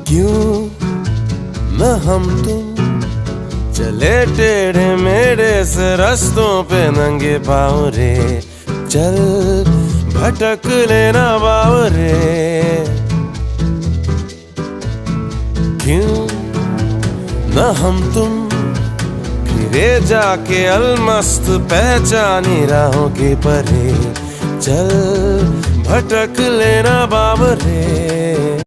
क्यों न हम तुम चले टेढ़े मेढ़े से रास्तों पे नंगे पाँव रे, चल भटक लेना बावरे। क्यों न हम तुम फिरे जाके अलमस्त पहचानी राहों के परे, चल भटक लेना बावरे।